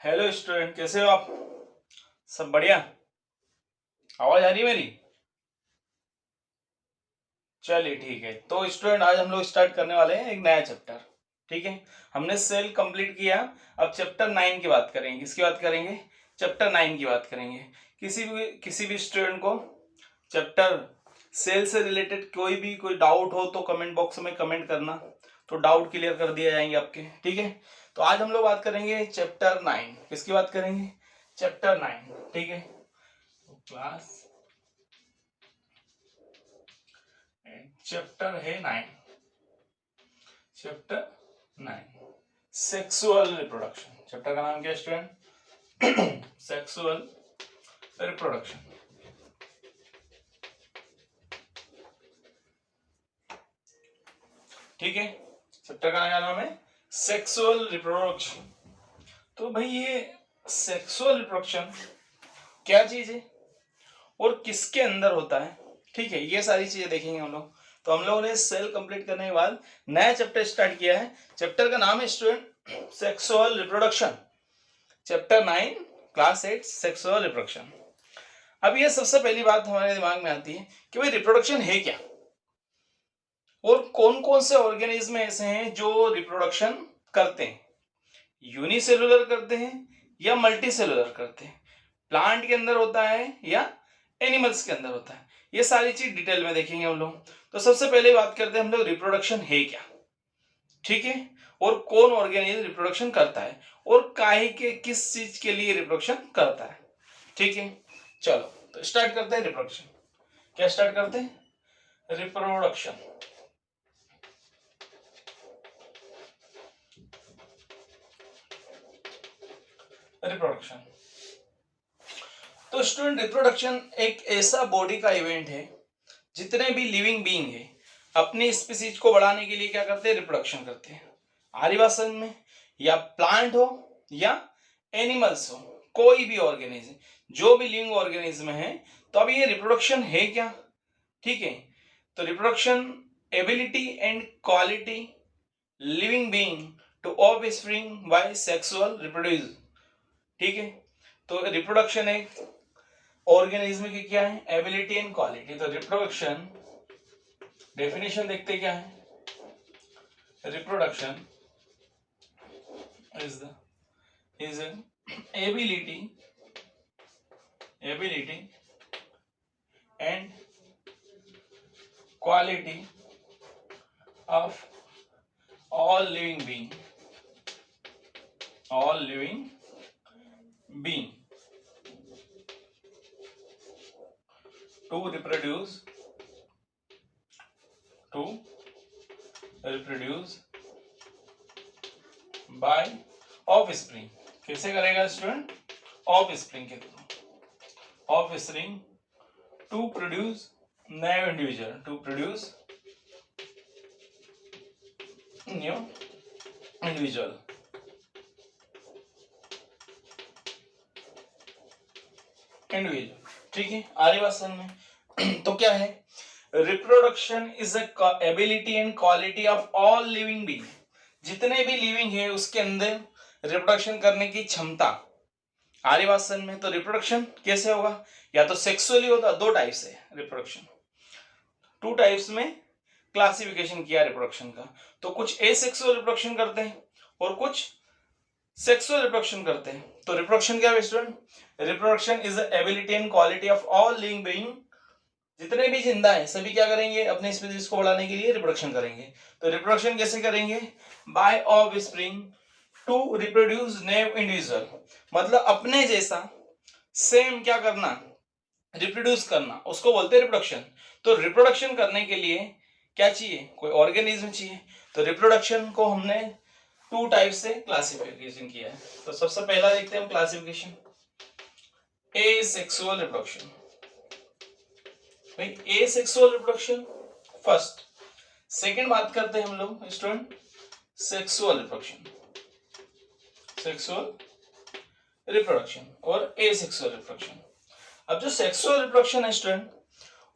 Hello student, कैसे हो आप? सब बढ़िया? आवाज आ रही है मेरी? चलिए ठीक है। तो स्टूडेंट, आज हम लोग स्टार्ट करने वाले हैं एक नया चैप्टर। ठीक है, हमने सेल कंप्लीट किया। अब चैप्टर 9 की बात करेंगे। किसकी बात करेंगे? चैप्टर 9 की बात करेंगे। किसी भी स्टूडेंट को चैप्टर सेल से रिलेटेड कोई डाउट हो तो कमेंट बॉक्स में कमेंट करना, तो डाउट क्लियर कर दिया जाएंगे आपके। ठीक है, तो आज हम लोग बात करेंगे चैप्टर 9। किसकी बात करेंगे? चैप्टर 9। ठीक है, क्लास चैप्टर है 9। Chapter 9 sexual reproduction. चैप्टर का नाम क्या है स्टूडेंट? Sexual reproduction. ठीक है, चैप्टर का क्या नाम है? Sexual reproduction. तो भाई ये सेक्सुअल रिप्रोडक्शन क्या चीज है और किसके अंदर होता है? ठीक है, ये सारी चीजें देखेंगे हम लोग। तो हम लोगों ने सेल कंप्लीट करने के बाद नया चैप्टर स्टार्ट किया है। चैप्टर का नाम है student sexual reproduction. Chapter 9 class 8 sexual reproduction. अब ये सबसे पहली बात हमारे दिमाग में आती है कि भाई रिप्रोडक्शन है क्या, और कौन कौन से ऑर्गेनिज्म ऐसे हैं जो रिप्रोडक्शन करते हैं। यूनिसेलुलर करते हैं या मल्टी सेलुलर करते हैं, प्लांट के अंदर होता है या एनिमल्स के अंदर होता है, ये सारी चीज डिटेल में देखेंगे हम लोग। तो सबसे पहले बात करते हैं हम लोग रिप्रोडक्शन है क्या। ठीक है, और कौन ऑर्गेनिज्म रिप्रोडक्शन करता है और काहे के किस चीज के लिए रिप्रोडक्शन करता है। ठीक है, चलो तो स्टार्ट करते हैं रिप्रोडक्शन। क्या स्टार्ट करते हैं? रिप्रोडक्शन। रिप्रोडक्शन तो स्टूडेंट, रिप्रोडक्शन एक ऐसा बॉडी का इवेंट है, जितने भी लिविंग बीइंग है अपनी स्पीसीज को बढ़ाने के लिए क्या करते हैं? रिप्रोडक्शन करते हैं। आरी बात समझ में? या प्लांट हो या एनिमल्स हो, कोई भी ऑर्गेनिज्म, जो भी लिविंग ऑर्गेनिज्म है, तो अब ये रिप्रोडक्शन है क्या। ठीक है, तो reproduction ability and quality living being two of spring by sexual reproduce. ठीक है, तो रिप्रोडक्शन एक ऑर्गेनिज्म की क्या है? Ability and quality. तो रिप्रोडक्शन डेफिनेशन देखते क्या है? Reproduction is an ability and quality of all living being to reproduce by offspring। कैसे करेगा स्टूडेंट? offspring के through. offspring to produce new individual। ठीक है, आगे बात समझ में? तो क्या है? Reproduction is a ability and quality of all living being. जितने भी लिविंग है उसके अंदर रिप्रोडक्शन करने की क्षमता। आरी बात समझ में? तो रिप्रोडक्शन कैसे होगा? या तो सेक्सुअली होता, दो टाइप से रिप्रोडक्शन, टू टाइप्स में क्लासिफिकेशन किया रिप्रोडक्शन का। तो कुछ एसेक्सुअल रिप्रोडक्शन करते हैं और कुछ सेक्सुअल रिप्रोडक्शन करते हैं। तो रिप्रोडक्शन क्या है student? Reproduction is the ability and quality of all living being. जितने भी जिंदा हैं सभी क्या करेंगे? अपने स्पीसीज को बढ़ाने के लिए रिप्रोडक्शन करेंगे। तो रिप्रोडक्शन कैसे करेंगे? By offspring to reproduce new individual. मतलब अपने जैसा सेम क्या करना? रिप्रोड्यूस करना, उसको बोलते हैं रिप्रोडक्शन। तो रिप्रोडक्शन करने के लिए क्या चाहिए? कोई ऑर्गेनिज्म चाहिए। तो रिप्रोडक्शन को हमने टू टाइप से क्लासिफिकेशन किया है। तो सबसे पहला देखते हैं हम क्लासिफिकेशन, एसेक्सुअल रिप्रोडक्शन। भाई एसेक्सुअल रिप्रोडक्शन फर्स्ट। सेकंड बात करते हैं हम लोग student sexual reproduction. Sexual reproduction और एसेक्सुअल रिप्रोडक्शन। अब जो सेक्सुअल रिप्रोडक्शन है स्टूडेंट,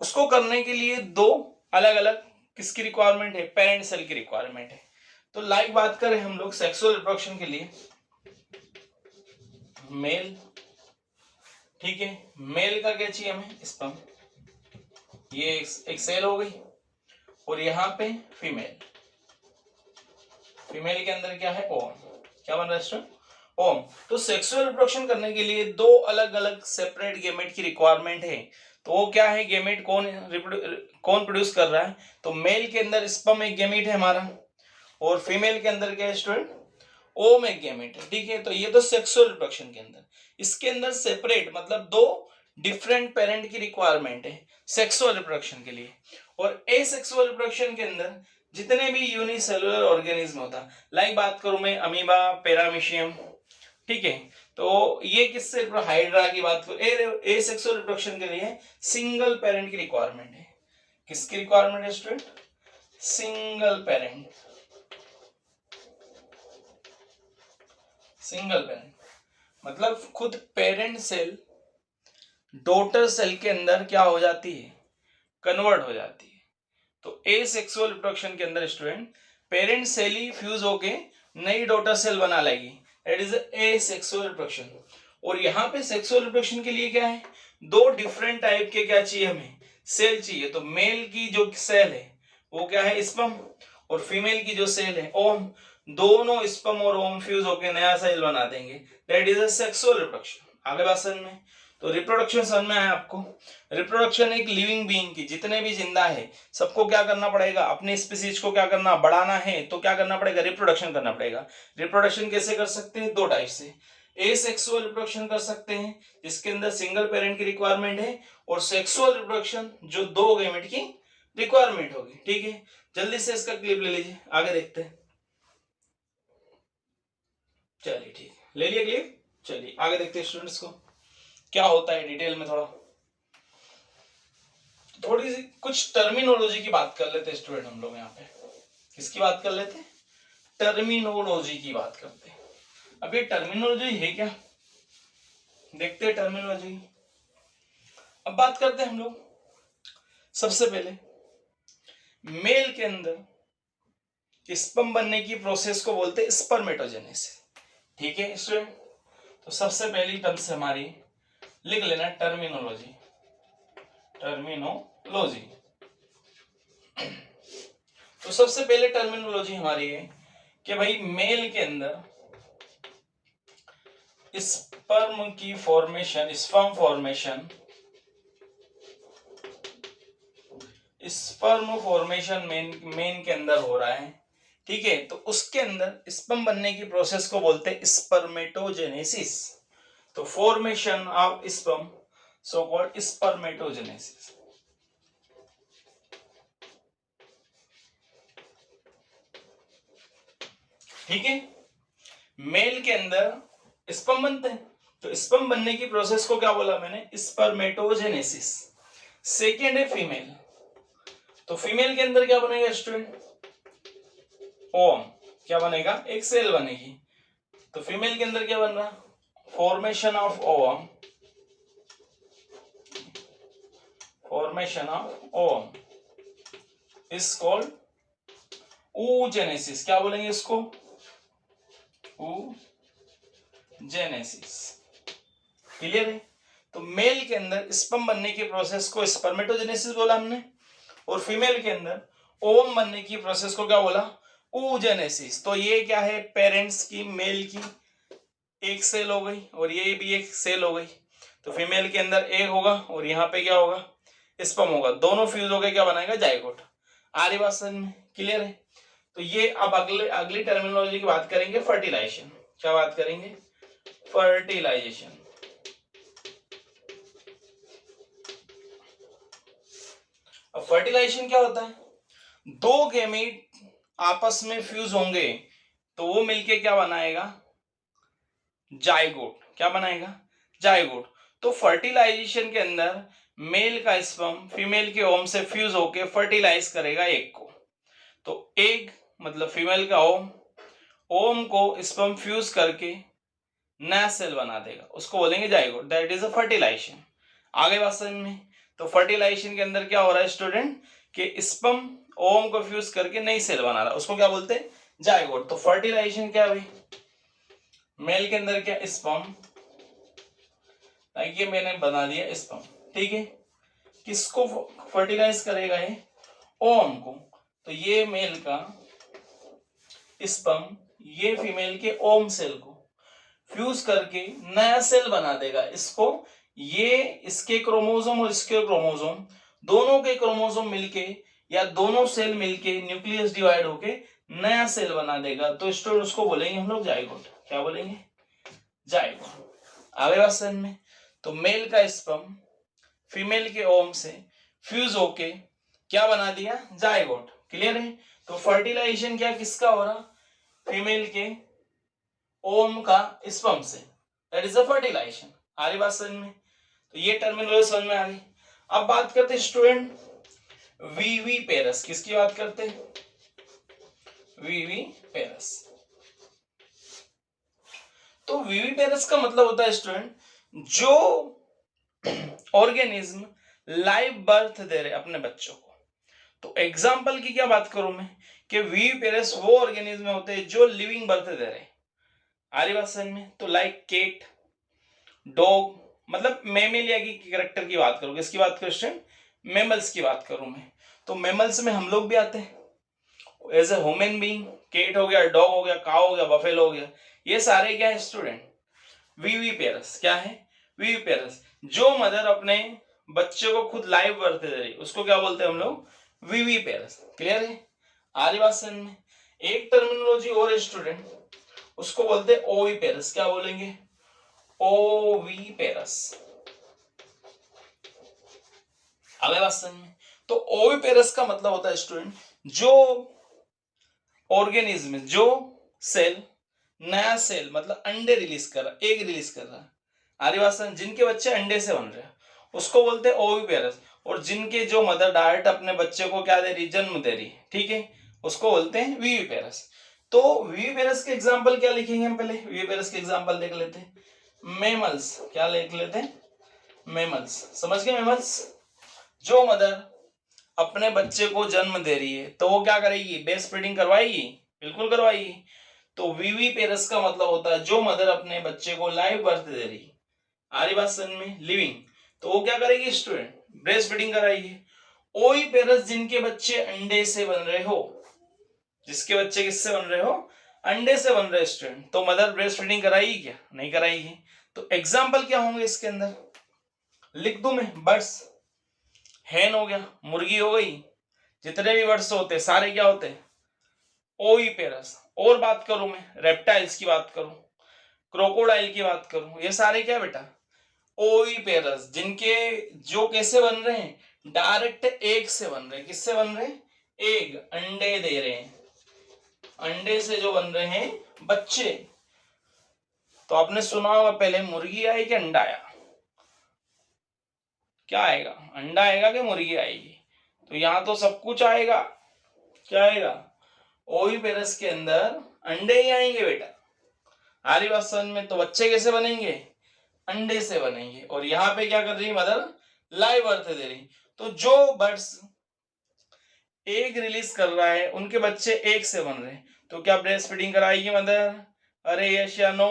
उसको करने के लिए दो अलग अलग किसकी रिक्वायरमेंट है? पेरेंट सेल की रिक्वायरमेंट है। तो लाइक बात करें हम लोग सेक्सुअल रिप्रोडक्शन के लिए, मेल, ठीक है, मेल का क्या चाहिए हमें, स्पर्म, ये एक सेल हो गई, और यहाँ पे फीमेल, फीमेल के अंदर क्या है, ओम, क्या बन रहा है स्टूडेंट, ओम। तो सेक्सुअल रिप्रोडक्शन करने के लिए दो अलग अलग सेपरेट गेमेट की रिक्वायरमेंट है। तो वो क्या है, गेमेट कौन प्रोड्यूस कर रहा है, तो मेल के अंदर स्पर्म एक गेमेट है हमारा, और फीमेल के अंदर क्या है स्टूडेंट, ओम एक गेमेट है, ठीक है। तो ये तो सेक्सुअल रिप्रोडक्शन के अंदर, इसके अंदर सेपरेट मतलब दो डिफरेंट पेरेंट की रिक्वायरमेंट है सेक्सुअल रिप्रोडक्शन के लिए। और एसेक्सुअल रिप्रोडक्शन के अंदर जितने भी यूनिसेलुलर ऑर्गेनिज्म होता, लाइक बात करूं मैं अमीबा, पैरामीशियम, ठीक है, तो ये किससे, हाइड्रा की बात करूं, एसेक्सुअल रिप्रोडक्शन के लिए सिंगल पेरेंट की रिक्वायरमेंट है। किसकी रिक्वायरमेंट है student, single parent, single parent मतलब खुद पेरेंट सेल डॉटर सेल के अंदर क्या हो जाती है, कन्वर्ट हो जाती है। तो एसेक्सुअल रिप्रोडक्शन के अंदर स्टूडेंट पेरेंट सेल ही फ्यूज होके नई डॉटर सेल बना लेगी, दैट इज एसेक्सुअल रिप्रोडक्शन। और यहाँ पे सेक्सुअल रिप्रोडक्शन के लिए क्या है, दो डिफरेंट टाइप के क्या चाहिए हमें, सेल चाहिए। तो मेल की जो सेल है वो क्या है, स्पर्म, और फीमेल की जो सेल है ओम, दोनों स्पर्म और ओम फ्यूज होकर नया सेल बना देंगे, that is a sexual reproduction. आगे बात समझ में, तो रिप्रोडक्शन समझ में आया आपको। रिप्रोडक्शन एक लिविंग बीइंग की, जितने भी जिंदा है सबको क्या करना पड़ेगा, अपने स्पीसीज को क्या करना, बढ़ाना है तो क्या करना पड़ेगा, रिप्रोडक्शन करना पड़ेगा। रिप्रोडक्शन कैसे कर सकते हैं, दो टाइप से, एसेक्सुअल रिप्रोडक्शन कर सकते हैं जिसके अंदर सिंगल पेरेंट की रिक्वायरमेंट है, और सेक्सुअल रिप्रोडक्शन जो दो गेमेट की रिक्वायरमेंट होगी, ठीक है। जल्दी से इसका क्लिप ले लीजिए, आगे देखते हैं। चलिए ठीक, ले लिया क्लिप, चलिए आगे देखते हैं स्टूडेंट्स को क्या होता है डिटेल में। थोड़ी सी कुछ टर्मिनोलॉजी की बात कर लेते हैं स्टूडेंट हम लोग यहाँ पे। किसकी बात कर लेते हैं, टर्मिनोलॉजी की बात करते हैं। अब ये टर्मिनोलॉजी है क्या, देखते हैं टर्मिनोलॉजी। अब बात करते हैं हम लोग, सबसे पहले मेल के अंदर स्पर्म बनने की प्रोसेस को बोलते हैं स्पर्मेटोजेनेसिस, ठीक है स्टूडेंट। तो सबसे पहली टर्म से हमारी लिख लेना टर्मिनोलॉजी, टर्मिनोलॉजी। तो सबसे पहले टर्मिनोलॉजी हमारी है कि भाई मेल के अंदर स्पर्म की formation, sperm formation, sperm formation main के अंदर हो रहा है, ठीक है। तो उसके अंदर स्पर्म बनने की प्रोसेस को बोलते हैं स्पर्मेटोजेनेसिस। तो formation of sperm so called spermatogenesis, ठीक है। मेल के अंदर स्पर्म बनते हैं, तो स्पर्म बनने की प्रोसेस को क्या बोला मैंने, स्पर्मेटोजेनेसिस। सेकेंड है फीमेल, तो फीमेल के अंदर क्या बनेगा स्टूडेंट, ओम, क्या बनेगा, एक सेल बनेगी। तो फीमेल के अंदर क्या बन रहा, formation of ovum, formation of ovum is called oogenesis, क्या बोलेंगे इसको, oogenesis, क्लियर है। तो मेल के अंदर स्पर्म बनने की प्रोसेस को स्पर्मेटोजेनेसिस बोला हमने, और फीमेल के अंदर ओवम बनने की प्रोसेस को क्या बोला, oogenesis। तो ये क्या है, पेरेंट्स की मेल की एक सेल हो गई, और ये भी एक सेल हो गई। तो फीमेल के अंदर एग होगा और यहाँ पे क्या होगा, स्पर्म होगा, दोनों फ्यूज हो गए, क्या बनाएगा, जाइगोट। आ रही बात समझ में, क्लियर है। तो ये अब अगली टर्मिनोलॉजी की बात करेंगे, फर्टिलाइजेशन। क्या बात करेंगे, फर्टिलाइजेशन। अब फर्टिलाइजेशन क्या होता है, दो गैमीट आपस में फ्यूज होंगे तो वो मिलके क्या बनाएगा, जाइगोट। क्या बनाएगा, जाइगोट। तो फर्टिलाइजेशन के अंदर मेल का स्पर्म फीमेल के ओम से फ्यूज होके फर्टिलाइज करेगा एग को। तो एग मतलब फीमेल का ओम, ओम को स्पर्म फ्यूज करके नया सेल बना देगा, उसको बोलेंगे zygote, that is a fertilization. आगे बात समझ में। तो फर्टिलाइजेशन के अंदर क्या हो रहा है स्टूडेंट, कि स्पर्म ओम को फ्यूज करके नई सेल बना रहा है, उसको क्या बोलते हैं, जाइगोट। तो फर्टिलाइजेशन क्या है भाई, मेल के अंदर क्या, स्पर्म लाइक ये मैंने बना दिया स्पर्म, ठीक है। किसको फर्टिलाइज करेगा ये? ओवम को। तो ये मेल का स्पर्म ये फीमेल के ओवम सेल को फ्यूज करके नया सेल बना देगा। इसको ये इसके क्रोमोसोम और इसके क्रोमोसोम दोनों के क्रोमोसोम मिलके या दोनों सेल मिलके न्यूक्लियस डिवाइड होके नया सेल बना देगा। तो स्टूडेंट उसको बोलेंगे हम लोग जाइगोट। क्या बोलेंगे? जाइगोट। आगे बात समझ में? तो मेल का स्पर्म फीमेल के ओवम से फ्यूज होके क्या बना दिया? जाइगोट। क्लियर है? तो फर्टिलाइजेशन क्या किसका हो रहा? फीमेल के ओवम का स्पर्म से, दैट इज द फर्टिलाइजेशन। आ रही बात समझ में? तो ये टर्मिनोलॉजी समझ में आ गई। अब बात करते हैं स्टूडेंट वीवी पेरस। किसकी बात करते हैं? वीवी पेरस। तो वीवी पेरस का मतलब होता है स्टूडेंट जो ऑर्गेनिज्म लाइव बर्थ दे रहे अपने बच्चों को। तो एग्जाम्पल की क्या बात करूं मैं कि वीवी पेरस वो ऑर्गेनिज्म होते हैं जो लिविंग बर्थ दे रहे। आ रही बात समझ में? तो लाइक केट, डॉग, मतलब मेमेलिया की कैरेक्टर की बात करूं। किसकी बात करूं स्टूडेंट? मेमल्स की बात करूं मैं। तो मेमल्स में हम लोग भी आते हैं as a human being. Cat हो गया, डॉग हो गया, काऊ हो गया, बफेलो हो गया, ये सारे क्या है स्टूडेंट? वीवी पेरस। क्या है? वीवी पेरस। जो मदर अपने बच्चे को खुद लाइव बर्थ दे रही उसको क्या बोलते हैं हम लोग? वीवी पेरस। क्लियर है? आ रही बात समझ में? एक टर्मिनोलॉजी और स्टूडेंट उसको बोलते हैं ओवी पेरस। क्या बोलेंगे? ओवी पेरस। अगले बात समझ में? तो ओवी पेरस का मतलब होता है स्टूडेंट जो ऑर्गेनिज्म, जो सेल नया सेल मतलब अंडे रिलीज कर रहा, एग रिलीज कर रहा। आरी बात समझ? जिनके बच्चे अंडे से बन रहे हैं उसको बोलते हैं ओविपेरस। और जिनके जो मदर डायरेक्ट अपने बच्चे को क्या दे रही? जन्म दे रही, ठीक है, उसको बोलते हैं वीवीपेरस। तो वीवीपेरस के एग्जांपल क्या लिखेंगे हम? पहले वीवीपेरस के एग्जांपल देख लेते हैं। मेमल्स। क्या लिख लेते हैं? मेमल्स। समझ गए? मेमल्स जो मदर अपने बच्चे को जन्म दे रही है तो वो क्या करेगी? बेस्ट ब्रीडिंग करवाएगी? बिल्कुल करवाएगी। तो वीवी पेरस का मतलब होता है जो मदर अपने बच्चे को लाइव बर्थ दे रही। आ रही बात समझ में? लिविंग। तो वो क्या करेगी स्टूडेंट? ब्रेस्ट फीडिंग कराएगी। ओई पेरस जिनके बच्चे अंडे से बन रहे हो, जिसके बच्चे किससे बन रहे हो? अंडे से बन रहे स्टूडेंट, तो मदर ब्रेस्ट फीडिंग कराएगी क्या? नहीं कराएगी। तो एग्जाम्पल क्या होंगे इसके अंदर? लिख दूं मैं? बर्ड्स, हैन हो गया, मुर्गी हो गई, जितने भी बर्ड्स होते सारे क्या होते हैं? ओई पेरस। और बात करूं मैं रेप्टाइल्स की बात करूं, क्रोकोडाइल की बात करूं, ये सारे क्या बेटा? ओई पेरस। जिनके जो कैसे बन रहे हैं? डायरेक्ट एग से बन रहे हैं। किससे बन रहे हैं? एग, अंडे दे रहे हैं। अंडे से जो बन रहे हैं बच्चे। तो आपने सुना होगा पहले मुर्गी आई कि अंडा आया? क्या आएगा? अंडा आएगा कि मुर्गी आएगी? तो यहां तो सब कुछ आएगा। क्या आएगा? ओवी पेरस के अंदर अंडे ही आएंगे बेटा। आ रही बात समझ में? तो बच्चे कैसे बनेंगे? अंडे से बनेंगे। और यहाँ पे क्या कर रही है मदर? लाइव बर्थ दे रही। तो जो बर्ड्स एग रिलीज कर रहा है उनके बच्चे एग से बन रहे हैं, तो क्या ब्रेस्ट फीडिंग कराएगी मदर? अरे यस या नो?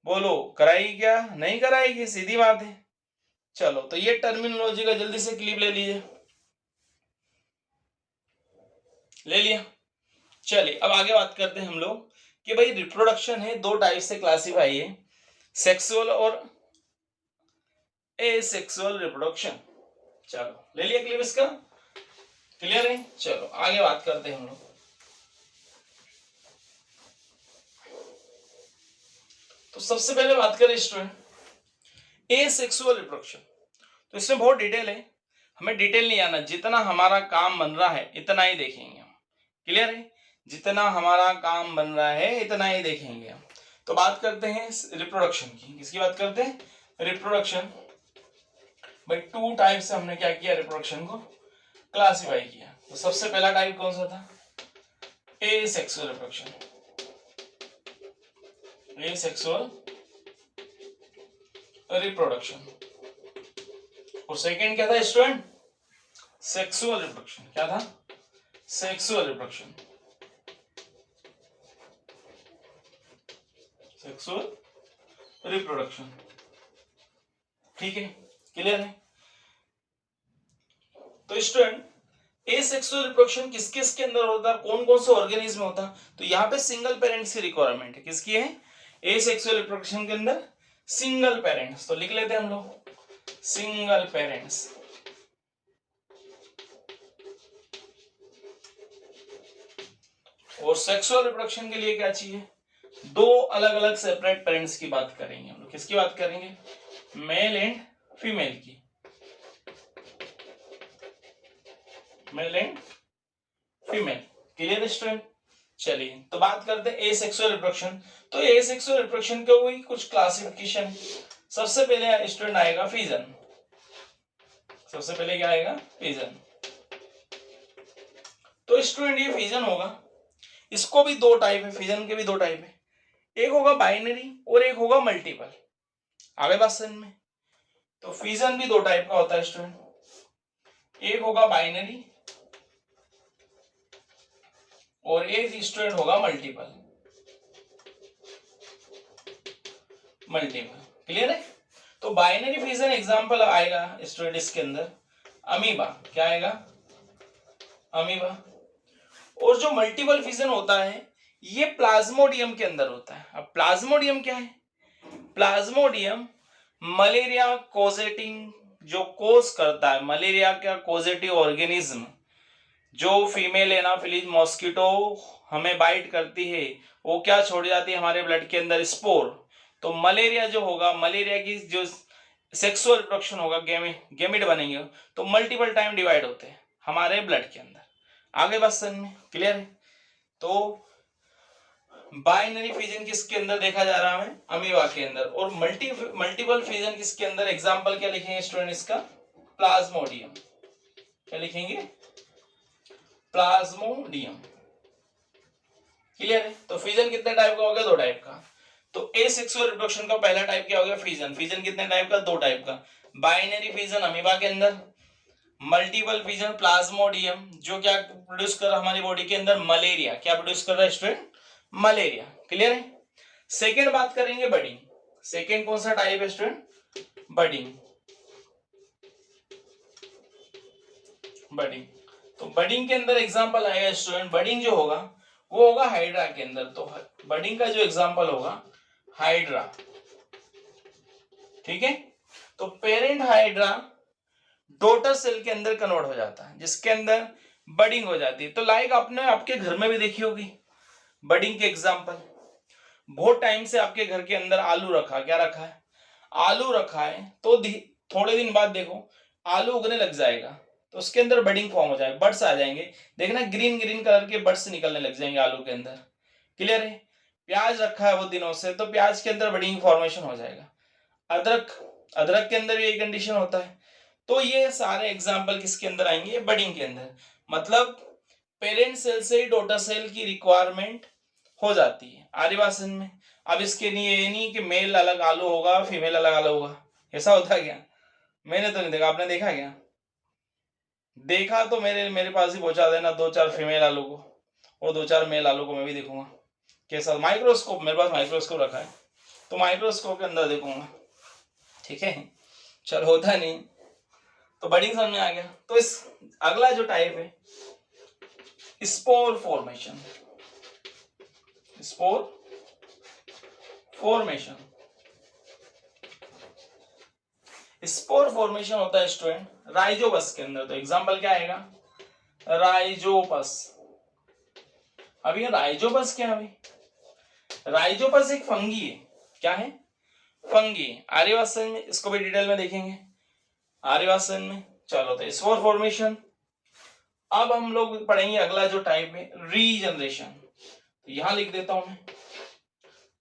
बोलो, कराएगी क्या? नहीं कराएगी, सीधी बात है। चलो, तो ये टर्मिनोलॉजी का जल्दी से क्लिप ले लीजिए। ले लिया? चलिए अब आगे बात करते हैं हम लोग कि भाई रिप्रोडक्शन है दो टाइप से क्लासिफाई है, सेक्सुअल और एसेक्सुअल रिप्रोडक्शन। चलो ले लिया क्लिप इसका? क्लियर है? चलो आगे बात करते हैं हम लोग। तो सबसे पहले बात करें स्टूडेंट एसेक्सुअल रिप्रोडक्शन। तो इसमें बहुत डिटेल है, हमें डिटेल नहीं आना, जितना हमारा काम बन रहा है इतना ही देखेंगे हम। क्लियर है? जितना हमारा काम बन रहा है इतना ही देखेंगे हम। तो बात करते हैं रिप्रोडक्शन की। किसकी बात करते हैं? रिप्रोडक्शन। भाई टू टाइप से हमने क्या किया? रिप्रोडक्शन को क्लासिफाई किया। तो सबसे पहला टाइप कौन सा था? Asexual reproduction. Asexual reproduction. और सेकंड क्या था स्टूडेंट? Sexual reproduction. क्या था? Sexual reproduction. Sexual reproduction. ठीक है, क्लियर है। तो स्टूडेंट एसेक्सुअल रिप्रोडक्शन किस किस के अंदर होता है, कौन कौन से ऑर्गेनिज्म होता है, तो यहाँ पे सिंगल पेरेंट्स की रिक्वायरमेंट है। किसकी है? एसेक्सुअल रिप्रोडक्शन के अंदर सिंगल पेरेंट्स। तो लिख लेते हैं हम लोग सिंगल पेरेंट्स। और सेक्सुअल रिप्रोडक्शन के लिए क्या चाहिए? दो अलग अलग सेपरेट पेरेंट्स की बात करेंगे हम लोग। किसकी बात करेंगे? मेल एंड फीमेल की, male and female. Clear student? चलिए तो बात करते हैं एसेक्सुअल रिप्रोडक्शन। तो एसेक्सुअल रिप्रोडक्शन के हुई कुछ क्लासिफिकेशन। सबसे पहले स्टूडेंट आएगा फिजन। सबसे पहले क्या आएगा? फिजन। तो स्टूडेंट ये फिजन होगा, इसको भी दो टाइप है, फिजन के भी दो टाइप है। एक होगा बाइनरी और एक होगा मल्टीपल। आगे बात समझ में? तो फिजन भी दो टाइप का होता है स्टूडेंट, एक होगा बाइनरी और एक स्टूडेंट होगा मल्टीपल। मल्टीपल क्लियर है? तो बाइनरी फिजन एग्जांपल आएगा स्टूडेंट इसके अंदर अमीबा। क्या आएगा? अमीबा। और जो मल्टीपल फिजन होता है ये प्लाज्मोडियम के अंदर होता है। अब प्लाज्मोडियम क्या है? प्लाज्मोडियम मलेरिया कोजेटिंग जो कोज करता है, मलेरिया का कोजेटिव ऑर्गेनिज्म जो फीमेल एनाफिलीज मॉस्किटो हमें बाइट करती है, वो क्या छोड़ जाती है हमारे ब्लड के अंदर? स्पोर। तो मलेरिया जो होगा, मलेरिया की जो सेक्सुअल रिप्रोडक्शन होगा, गेमिट बनेंगे तो मल्टीपल टाइम डिवाइड होते हैं हमारे ब्लड के अंदर। आगे बात समझ में क्लियर है? तो बाइनरी फिजन किसके अंदर देखा जा रहा है? अमीबा के अंदर। और मल्टीपल फिजन किसके अंदर? एग्जांपल क्या लिखेंगे स्टूडेंट इसका? प्लाज्मोडियम। क्या लिखेंगे? प्लाज्मोडियम। क्लियर है? तो फिजन कितने टाइप का हो गया? दो टाइप का। तो एसेक्सुअल रिप्रोडक्शन का पहला टाइप क्या हो गया? फिजन। फिजन कितने टाइप का? दो टाइप का। बाइनरी फिजन अमीबा के अंदर, मल्टीपल फिजन प्लाज्मोडियम जो क्या प्रोड्यूस कर रहा है हमारी बॉडी के अंदर? मलेरिया। क्या प्रोड्यूस कर रहा है स्टूडेंट? मलेरिया। क्लियर है? सेकेंड बात करेंगे बडिंग। सेकेंड कौन सा टाइप है स्टूडेंट? बडिंग। बडिंग। तो बडिंग के अंदर एग्जांपल आएगा स्टूडेंट, बडिंग जो होगा वो होगा हाइड्रा के अंदर। तो बडिंग का जो एग्जांपल होगा हाइड्रा। ठीक है? तो पेरेंट हाइड्रा डॉटर सेल के अंदर कन्वर्ट हो जाता है जिसके अंदर बडिंग हो जाती है। तो लाइक आपने आपके घर में भी देखी होगी बडिंग के एग्जांपल। बहुत टाइम से आपके घर के अंदर आलू रखा, क्या रखा है? आलू रखा है। तो थोड़े दिन बाद देखो आलू उगने लग जाएगा, तो उसके अंदर बडिंग फॉर्म हो जाएगा, बड्स आ जाएंगे। देखना ग्रीन ग्रीन कलर के बड्स निकलने लग जाएंगे आलू के अंदर। क्लियर है? प्याज रखा है वो दिनों से, तो प्याज के अंदर बडिंग फॉर्मेशन हो जाएगा। अदरक, अदरक के अंदर भी यही कंडीशन होता है। तो ये सारे एग्जाम्पल किसके अंदर आएंगे? बडिंग के अंदर। मतलब पेरेंट सेल से ही डॉटर सेल की रिक्वायरमेंट हो जाती है आदिवासन में। अब इसके लिए ये नहीं कि मेल अलग आलू होगा फीमेल अलग आलू होगा, ऐसा होता है क्या? मैंने तो नहीं देखा, आपने देखा क्या? देखा तो मेरे मेरे पास ही पहुंचा देना दो चार फीमेल आलू को और दो चार मेल आलू को, मैं भी देखूंगा कैसा। माइक्रोस्कोप, मेरे पास माइक्रोस्कोप रखा है तो माइक्रोस्कोप के अंदर देखूंगा। ठीक है? चल होता नहीं तो बडिंग समझ में आ गया। तो इस अगला जो टाइप है spore formation. Spore formation, spore formation होता है स्टूडेंट राइजोपस के अंदर। तो एग्जांपल क्या आएगा? राइजोपस। अभी राइजोपस क्या है? राइजोपस एक फंगी है। क्या है? फंगी। आर्यवासन में इसको भी डिटेल में देखेंगे आर्यवासन में। चलो तो स्पोर फॉर्मेशन। अब हम लोग पढ़ेंगे अगला जो टाइप है रीजनरेशन। तो यहां लिख देता हूं मैं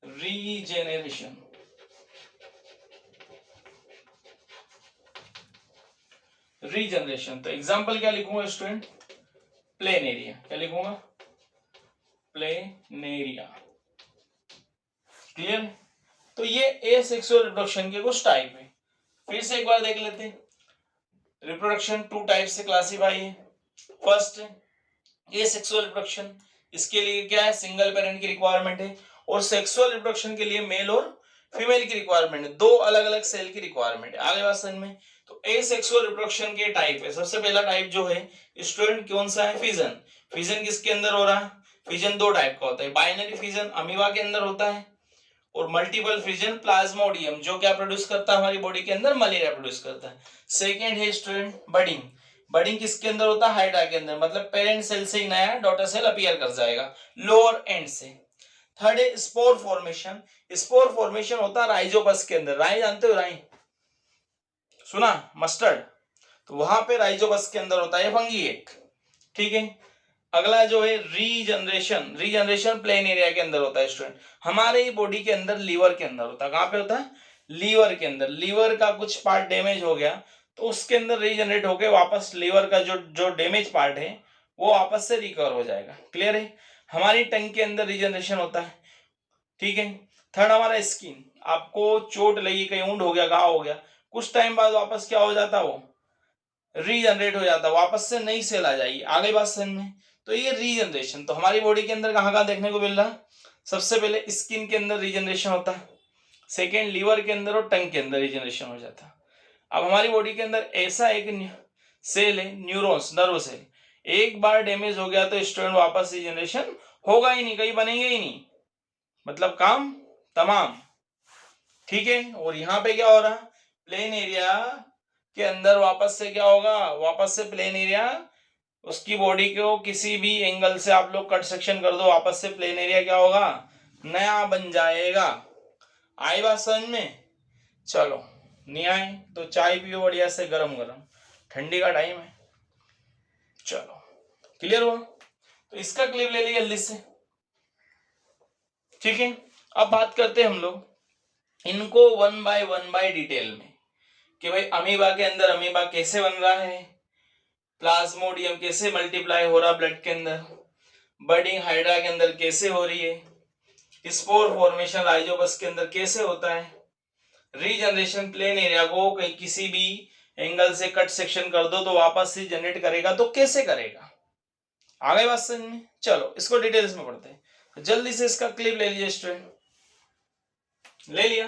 रीजेनरेशन। रीजनरेशन तो एग्जांपल क्या लिखूंगा स्टूडेंट? प्लेनेरिया। क्या लिखूंगा? प्लेनेरिया। क्लियर? तो ये एसेक्सुअल रिप्रोडक्शन के कुछ टाइप है। फिर से एक बार देख लेते हैं। रिप्रोडक्शन टू टाइप से क्लासिफाई है। फर्स्ट एसेक्सुअल रिप्रोडक्शन, इसके लिए क्या है? सिंगल पेरेंट की रिक्वायरमेंट है। और सेक्सुअल रिप्रोडक्शन के लिए मेल और फीमेल की रिक्वायरमेंट है, दो अलग अलग सेल की रिक्वायरमेंट है। आगे बात समझ में। तो एसेक्सुअल रिप्रोडक्शन के टाइप है। सबसे पहला टाइप जो है स्टूडेंट कौन सा है? फिजन। फिजन किसके अंदर हो रहा है? फिजन दो टाइप का होता है, बाइनरी फिजन अमीबा के अंदर होता है, और मल्टीपल फिजन प्लाज्मोडियम जो क्या प्रोड्यूस करता है हमारी बॉडी के अंदर? मलेरिया प्रोड्यूस करता है। सेकेंड है स्टूडेंट बडिंग। बडिंग किसके अंदर होता है? हाइड्रा के अंदर, मतलब पेरेंट सेल से ही नया डॉटर सेल अपीयर कर जाएगा लोअर एंड से। थर्ड है स्पोर फॉर्मेशन। स्पोर फॉर्मेशन होता है राइजोपस के अंदर। राई जानते हो? राई सुना? मस्टर्ड, तो वहां पे राइजोपस के अंदर होता है फंगी एक। ठीक है। अगला जो है रीजनरेशन। रीजनरेशन प्लेन एरिया के अंदर होता है स्टूडेंट, हमारे बॉडी के अंदर लीवर के अंदर होता है। कहां पे होता है? लीवर के अंदर। लीवर का कुछ पार्ट डैमेज हो गया तो उसके अंदर रीजनरेट होके वापस लीवर का जो जो डैमेज पार्ट है वो वापस से रिकवर हो जाएगा। क्लियर है? हमारी टंग के अंदर रीजनरेशन होता है। ठीक है। थर्ड हमारा स्किन, आपको चोट लगी, कहीं वुंड हो गया, घाव हो गया, कुछ टाइम बाद वापस क्या हो जाता है? वो रीजनरेट हो जाता है, वापस से नई सेल आ जाएगी। आगे बात समझ में। तो ये रीजनरेशन तो हमारी बॉडी के अंदर कहाँ कहाँ देखने को मिल रहा है? सबसे पहले स्किन के अंदर रीजनरेशन होता है, सेकेंड लीवर के अंदर और टंग के अंदर रीजनरेशन हो जाता है। अब हमारी बॉडी के अंदर ऐसा एक सेल है न्यूरॉन्स, नर्व सेल, एक बार डैमेज हो गया तो स्टूडेंट वापस रीजनरेशन होगा ही नहीं, कहीं बनेंगे ही नहीं, मतलब काम तमाम। ठीक है। और यहाँ पे क्या हो रहा है? प्लेन एरिया के अंदर वापस से क्या होगा? वापस से प्लेन एरिया, उसकी बॉडी को किसी भी एंगल से आप लोग कट सेक्शन कर दो, वापस से प्लेन एरिया क्या होगा? नया बन जाएगा। आई बात समझ में? चलो, नहीं आए तो चाय पियो बढ़िया से गरम गरम, ठंडी का टाइम है। चलो, क्लियर हुआ? तो इसका क्लिप ले लिया जल्दी से। ठीक है। अब बात करते हैं हम लोग इनको वन बाय डिटेल में, कि भाई अमीबा के अंदर अमीबा कैसे बन रहा है, प्लाज्मोडियम कैसे मल्टीप्लाई हो रहा ब्लड के अंदर, बडिंग हाइड्रा के अंदर कैसे हो रही है, स्पोर फॉर्मेशन राइजोपस के अंदर कैसे होता है, रीजनरेशन प्लेन एरिया को कहीं किसी भी एंगल से कट सेक्शन कर दो तो वापस से जनरेट करेगा तो कैसे करेगा। आ गई बात समझ में? चलो इसको डिटेल्स में पढ़ते हैं। जल्दी से इसका क्लिप ले लीजिए स्टूडेंट। ले लिया?